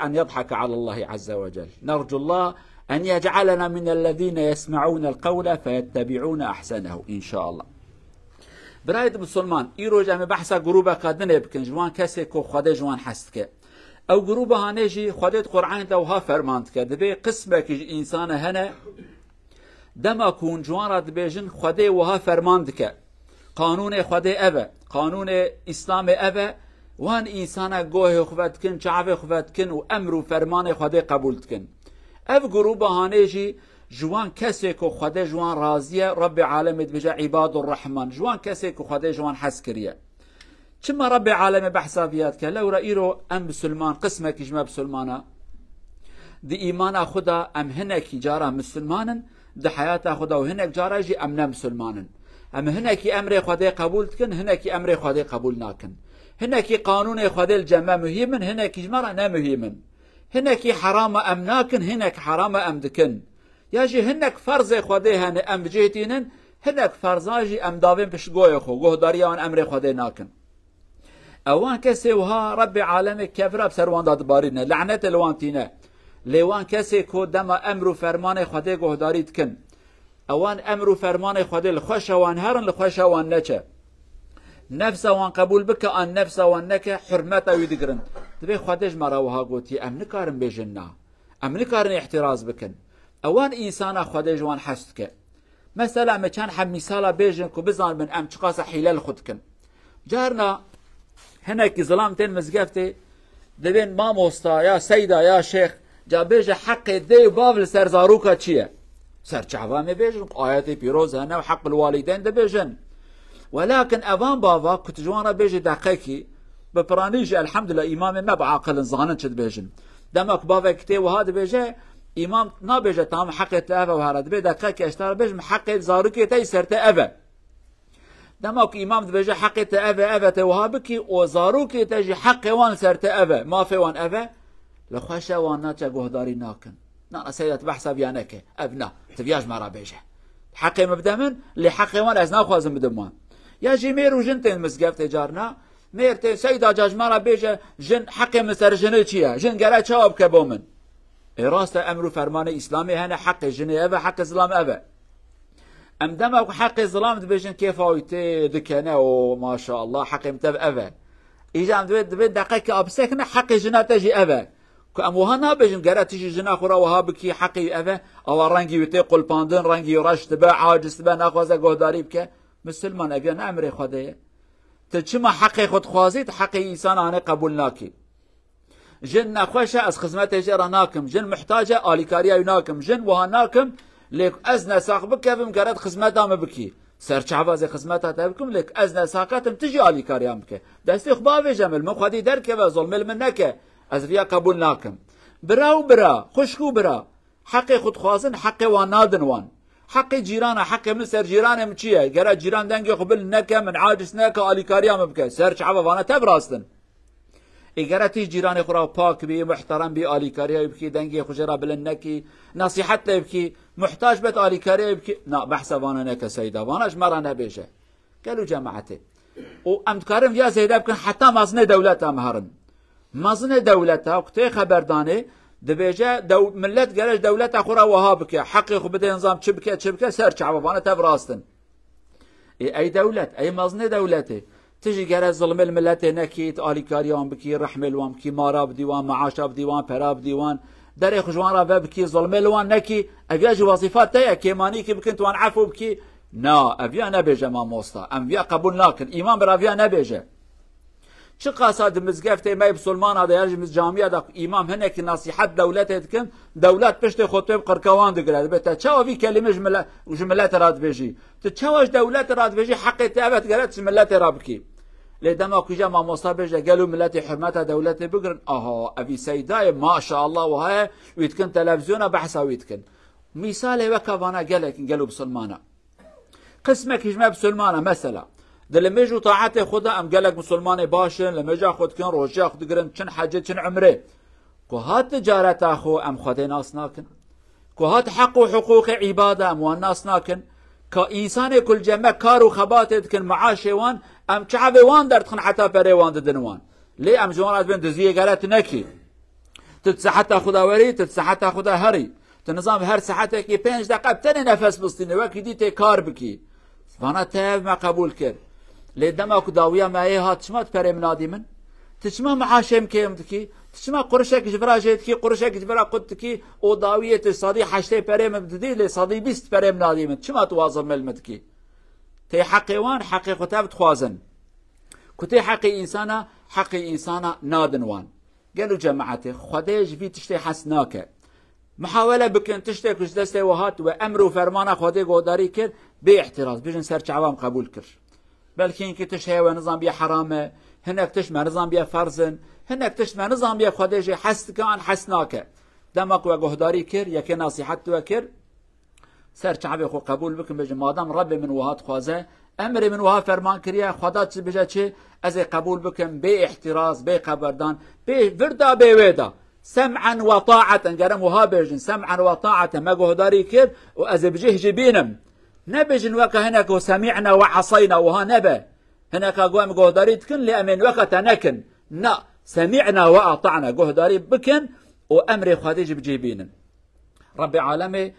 أن يضحك على الله عز وجل. نرجو الله أن يجعلنا من الذين يسمعون القول فيتبعون أحسنه إن شاء الله. برايد مسلمان إيرو جامع بحثا جروبا قادنة بكن جوان كسي كو خده جوان حستك أو جروبا هانيجي خدت قرآن دوها فرمانتك دبي قسمك إنسان هنا دما كون جوان راد بيجن خده وها فرمانتك قانون خده أبا قانون إسلام أبا وان إنسان جوه خفت كن شعب خفت كن وأمر فرمان خده قبولت كن اف جروبا هانيجي جوان كسي كو خده جوان رازية رب عالم بجا عباد الرحمن جوان كسي كو خده جوان حسكرية كما رب عالم بحسابيات كلا ورأيرو أم بسلمان قسمك جمع بسلمانا دي إيمانا خدا أم هناك جارة مسلمانا دي حياة خدا وهناك جارة جي أمنا مسلمانا أم هناك أمر خده قبولتكن هناك أمر خده قبولناكن هناك قانون خده الجمع مهيمن هناك جمرة نا مهيمن هناك حرام أمناكن هناك حرام أمدكن ياجي هناك فرض خده هن أم بجهتينن هناك فرضاجي أم دابين بشقوي خو قوه داريان أمر خده ناكن اوان كسي وها رب عالمك كفر بسروان داد بارينا لعنة الوانتينا ليوان كسي كو دما امر فرمان خده قهداري تكن اوان امر فرمان خده الخوش وان هرن الخوش وان نچه نفس وان قبول بك ان نفس وان نك حرمته ويدقرن تبي خدش مراوها قوتي ام نكارن بجنا ام نكارن احتراز بكن اوان انسان خدش وان حستك مثلا ما كان حب مثال بيجن كو بزان من ام تشقاس حلال خدكن جارنا هناك ظلامتين مزقفتي دبين ما موستا يا سيدة يا شيخ جا بيجا حق دي بافل سر زاروكا چيه سر چعوامي بيجن آياتي بيروز هنا وحق الوالدين دبيجن ولكن أفان بابا كنت جوانا بيجي دقيقي ببرانيج الحمد لله إمامي ما بعاقل زغانن شد بيجن دمك بابا كتي وهذا بيجي إمام نا بيجي تام حق تلافا وهذا دبي دقيقي اشتار بيجي حق زاروكي تي سرت أبا دمك إمام دبيجي حق تأبا أبا توهابكي وزاروكي تجي حق وان سرت أبا ما في وان أبا لخوشا وان ناتشا قهداري ناكن نا سيدة بحثا بيانك أبنا تبياج مرا بيجي حق مبدا من لحق وان أزنا خوازم بدمان يا جي ميرو جنتين مسقفت جارنا ميرتين سيدة جاج مرا بيجي جن حق مسر جني چيا جن قرأ چاوب كبومن إراسة أمر فرمان إسلامي هنا حق جني أبا حق إسلام أبا ام دمك حق الظلام دبيجن كيف اويتي دكنا وما شاء الله حق متب ابا اجا ام دبي دقيقه ابسكنا حق جنا تجي ابا كم وهنا بيجن قرات تجي جنا خرا وهابكي حقي ابا او رنجي يتي قل باندن رنجي رش تبع عاجز تبع ناخذ قهداري بك مسلمان ابيان امر خديه تشما حقي خد خوازيت حقي انسان انا قبولناكي جن خوشه از خدمت جراناكم جن محتاجه اليكاريا يناكم جن وهناكم لك أزنا ساق بكفم قرأت خدمتها ما بكي سر شعبازي خدمتها تبكم لك أزنا ساقاتم تجي على كاريام بك دستي خبابي جمل ما خدي دركه ظلم منك از فيها قبولناكم برا خشكو برا حقي خد خوازن حقي وانادن وان حقي جيران حقي من سر جيران مچيه قرأت جيران دنگي قبل نك من عاجز نك على كاريام بك سر شعبا وانا تبراستن اگرتی جیران خورا پاک بی محترم بی آلیکاری بکی دنگی خجرا بلنکی نصیحت بکی محتاج بت آلیکاری بکی نه بحث وانا نک سیدا وانش مرا نبیشه قالوا جماعته و امتکارم یا زیدا بکن حتی مزن دولت مهرن مزن دولت وقتی خبردانه دبیجه ملت گرج دولت خورا وها بکی حقی خو بده نظام چبکه سر چعبا وانا تبراستن ای دولت ای مزن دولته تجي قرا ظلم الملت نكيت آلي كاريان بكي رحم الوان بكي مارا بديوان معاشا بديوان برا بديوان داري خجوان رافا بكي ظلم الوان نكي افياج وظيفات تايا كيماني كي بكنت وان عفو بكي نا افيا نبيجا ما موسطا افيا قبول ناكن ايمان برافيا نبيجا شو قاصد مزقفتي ما بسلمان هذا يرجم الجامعه دا امام هناك نصيحه دولتكم دولات بشت خطيب قركوان دقرا بتا تشاو في كلمه جملات راد بيجي تتشاوش دولات راد بيجي حق تابت قالت جملات رابكي لدما كجا ما مصابجا قالوا ملاتي حرمتها دولتي بقرن ابي سيداي ما شاء الله وهاي ويتكن تلفزيون بحثا ويتكن مثال وكفانا قالوا بسلمانا قسمك يجمع بسلمانا مثلا لما يجوا طاعته خدا ام قالك مسلمان باشن لما جا خد كن روجا خد قرن شن حاجه شن عمره كو هات تجاره اخو ام خدي ناس ناكن كو هات حق وحقوق عباده ام والناس ناكن كإنسان كل جمع كارو خباتت كن معاش وان ام شعب وان درتخن حتى بري وان ددنوان ليه ام جوانات بين دزيه قالت نكي تتسحت خداوری تتسحت خدا هری تنظام هر ساعته کی 5 دقیقه بتنی نفس بستینه وقتی دیت کار بکی وانا تاب ما قبول کرد لدما كداويا ما هي هات شمات بريم نادمن تشما معاشم كيمتكي تشما قرشك جبرا جيتكي قرشك جبرا قدتكي او داويه صدي حشتي بريم بدي لي صدي 20 بريم نادمن شما تواظب ملمتكي تي حقيوان حقيقته بتخوازن كتي حقي انسانا حقي انسانا نادنوان قالوا جماعتي خديج في تشتي حسناك محاولة بكن تشتي كش دستي وهات وامر وفرمان خدي قوداري كر باحتراز بيجن سرچ عوام قبول كر بلكي انك تشهي ونظام بيا حرامه هناك تشمع نظام بيا فرزن هناك تشمع نظام بيا خديجي حس كان حسناك دمك وجهداري كر يكي نصيحت وكر سر شعبي خو قبول بكم بجي مادام رب من وهات خوازه امر من وها فرمان كريا خدا چ بجا چه از قبول بكم باحتراز بقبردان بفردا بويدا سمعا وطاعه قرم وها بجن سمعا وطاعه ما جهداري كر واز بجه جبينم نبجن وكا هناك وسمعنا وعصينا وها نبا هناك قوام جهداري تكن لأمن وقت نكن نا سمعنا وأطعنا جهداري بكن وأمر خديج بجيبين رب عالمي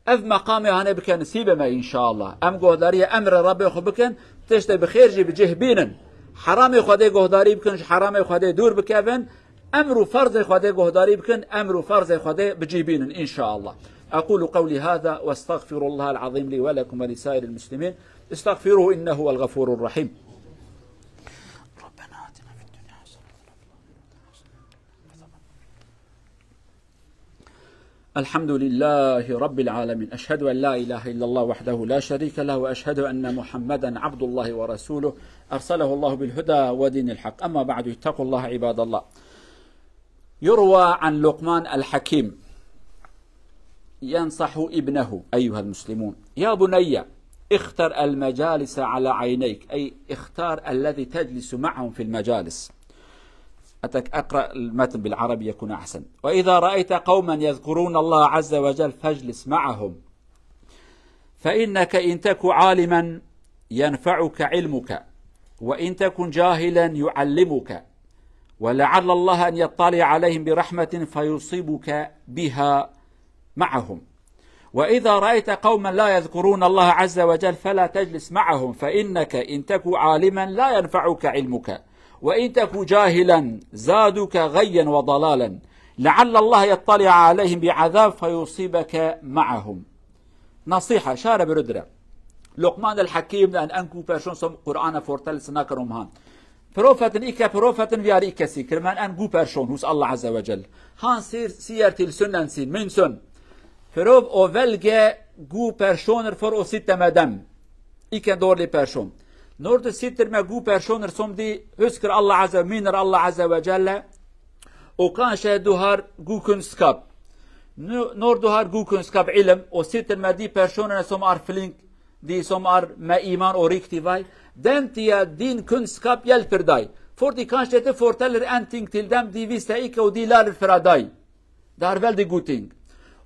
أف مقامي هنا بكن سيبه ما إن شاء الله أم جهداري أمر ربي خو بكن تشتي بخير جي بجهبين حرامي خدي جهداري بكن حرامي خدي دور بكفن أمر فرض خدي جهداري بكن أمر فرض خدي بجيبين إن شاء الله أقول قولي هذا واستغفر الله العظيم لي ولكم ولسائر المسلمين استغفروه إنه هو الغفور الرحيم ربنا آتنا في الدنيا حسنة الحمد لله رب العالمين أشهد أن لا إله إلا الله وحده لا شريك له وأشهد أن محمدا عبد الله ورسوله أرسله الله بالهدى ودين الحق أما بعد اتقوا الله عباد الله يروى عن لقمان الحكيم ينصح ابنه أيها المسلمون يا بني اختر المجالس على عينيك أي اختار الذي تجلس معهم في المجالس أقرأ المتن بالعربي يكون أحسن وإذا رأيت قوما يذكرون الله عز وجل فاجلس معهم فإنك إن تك عالما ينفعك علمك وإن تكن جاهلا يعلمك ولعل الله أن يطلع عليهم برحمة فيصيبك بها معهم وإذا رأيت قوما لا يذكرون الله عز وجل فلا تجلس معهم فإنك إن تك عالما لا ينفعك علمك وإن تك جاهلا زادك غيا وضلالا لعل الله يطلع عليهم بعذاب فيصيبك معهم نصيحة شارة بردرة لقمان الحكيم لأن أنكو برشون سم قرآن فورتل سناكرهم هان بروفتن إيكا بروفتن فيار إيكا سيكر من أنكو برشون هوس الله عز وجل هان سيرتي السنة سين من سن فروف او ولگه گو پرشونر فر او سیت مدم ایکن دور لی پرشون نورد سیتر ما گو پرشونر سوم دی هسکر الله عز و مینر الله عز و جل او کان شهدو هر گو کنسکاب نوردو هر گو کنسکاب علم او سیتر ما دی پرشونر سوم ار فلینک دی سوم ار ما ایمان او ریکتی وای دنتیا دین کنسکاب یل پردای فوردی کان شهده فورتلر انتینگ تلدم دی ویستا ایک و دی لار فرادای دار ول دی گوتینگ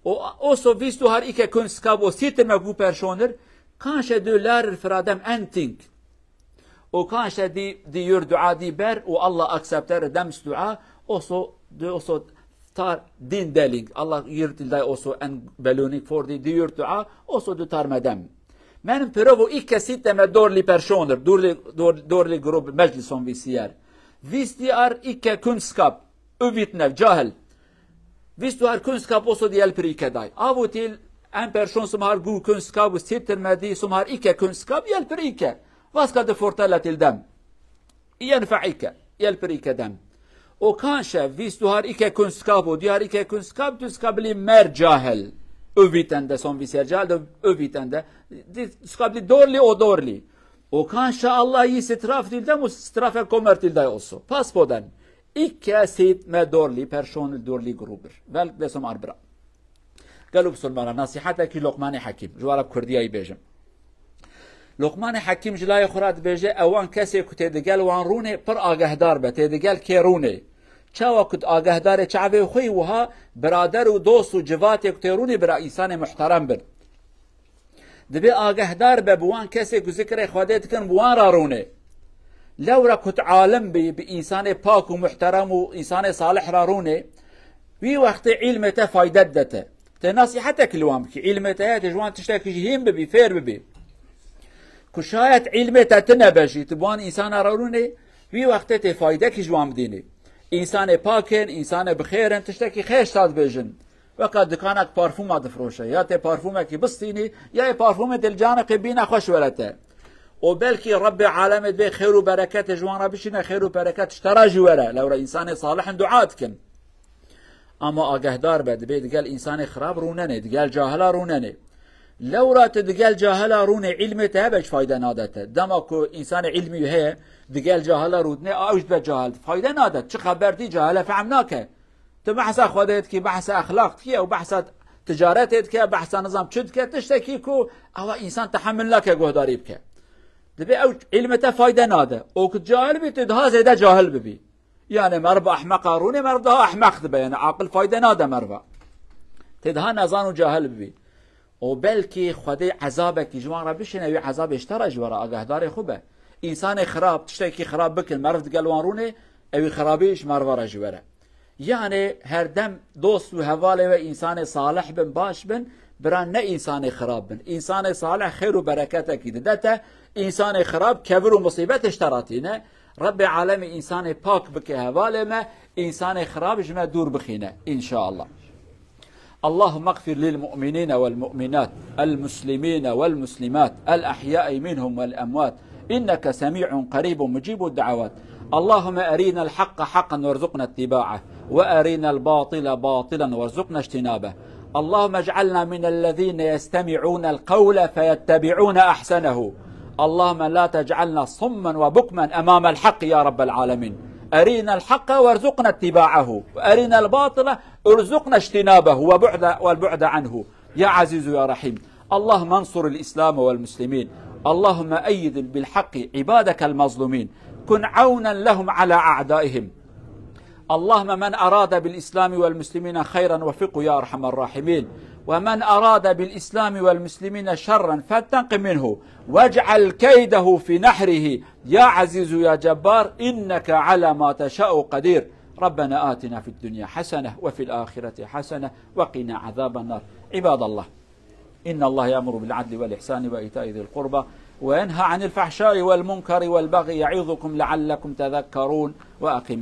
och så visst du har icke kunskap och sitter med god personer kanske du lär för dem en ting och kanske de gör dua de ber och Allah accepterar dems dua och så du också tar din deling Allah ger till dig också en belöning för de gör dua och så du tar med dem men prova icke sitta med dåliga personer dålig grupp mejlis som vi ser visst de är icke kunskap uvittnad jahil Hvis du har kunskap også det hjelper ikke deg. Av og til en person som har god kunskap og sitter med de som har ikke kunskap, hjelper ikke. Hva skal du fortelle til dem? Hjelper ikke dem. Og kanskje hvis du har ikke kunskap og de har ikke kunskap, du skal bli mer jahil. Uvitende som vi ser, jahil og uvitende. Det skal bli dårlig og dårlig. Og kanskje Allah gir straff til dem og straffen kommer til deg også. Pass på den. Ikke sitt med dårlig personer, dårlige grupper. Velg det som er bra. قالوا بسلمان نصيحتك لقمان حكيم جوارب كردية بيجم لقمان حكيم جلاي خرات بيجي اوان كسي كتيدقال وان روني پر آگهدار به تيدقال كي روني چاوا كت آگهدار چعبه خوي وها برادر و دوست و جوات كتيروني برا إنسان محترم بر دبي آگهدار به بوان كسي كو ذكر خوادت كن بوان راروني لو را كت عالم بي بإنسان پاك و محترم و إنسان صالح راروني وی وقت علمته فایده دته نصیحتك الوام بكي علمته تجوان تشتكي هم ببي فير ببي كشايت علمته تنبشي تبوان انسان رارونه وی وقت تفایده که جوان بدینه انسان پاکن انسان بخیرن تشتكي خیش تاد بجن وقت دکانك پارفوم دفروشه یا ته پارفومه که بستینی یا پارفوم دلجان قبینا خوش ولته و بلكي رب العالمين بي خير وبركات جوان ربشنا خير وبركات اشترى جواره لو را انسان صالح دعات كن اما آگهدار بد بيد قال انسان خراب روننه قال جاهلا روننه لو را تدقال جاهلا رونه علمته بش فايده نادته دماكو انسان علمي هي دقال جاهلا رودنه اوجد بجاهل فايده نادت چه خبرتي جاهلا فهمناك تو بحث خودت كي بحث اخلاق كي او بحث تجارتت كي بحث نظام چد كي تشتكي كو او انسان تحمل لك گهداري بك دبي او علمته فايده ناده او جاهل بي تدها زيده جاهل ببي يعني مربى احمق رونه مربى احمق دبي يعني عاقل فايده ناده مربى تدها نزان جاهل ببي و بلكي خدي عذابك جوان را بشنه وي عذاب اشترى جورا آگهدار خوبه انسان خراب تشتكي خراب بكن مرد قلوانرونه او خرابيش مرورا جوره يعني هر دم دوست و حواله و انسان صالح بن باش بن بران نه انسان خراب بن انسان صالح خير و بركات اكيد دته انسان خراب كبر و مصيبت اشتراتينه رب العالمين انسان پاک بك حواله ما انسان خراب جمع دور بخينه ان شاء الله. اللهم اغفر للمؤمنين والمؤمنات المسلمين والمسلمات الأحياء منهم والأموات إنك سميع قريب مجيب الدعوات. اللهم أرينا الحق حقا وارزقنا اتباعه وأرينا الباطل باطلا وارزقنا اجتنابه. اللهم اجعلنا من الذين يستمعون القول فيتبعون أحسنه. اللهم لا تجعلنا صما وبكما أمام الحق يا رب العالمين. أرينا الحق وارزقنا اتباعه وأرينا الباطل ارزقنا اجتنابه والبعد عنه يا عزيز يا رحيم. اللهم انصر الإسلام والمسلمين. اللهم أيد بالحق عبادك المظلومين. كن عونا لهم على أعدائهم. اللهم من أراد بالإسلام والمسلمين خيرا وفقه يا أرحم الراحمين، ومن أراد بالإسلام والمسلمين شرا فانتقم منه واجعل كيده في نحره يا عزيز يا جبار إنك على ما تشاء قدير. ربنا آتنا في الدنيا حسنة وفي الآخرة حسنة وقنا عذاب النار. عباد الله، إن الله يأمر بالعدل والإحسان وإيتاء ذي القربى وينهى عن الفحشاء والمنكر والبغي يعظكم لعلكم تذكرون. وأقم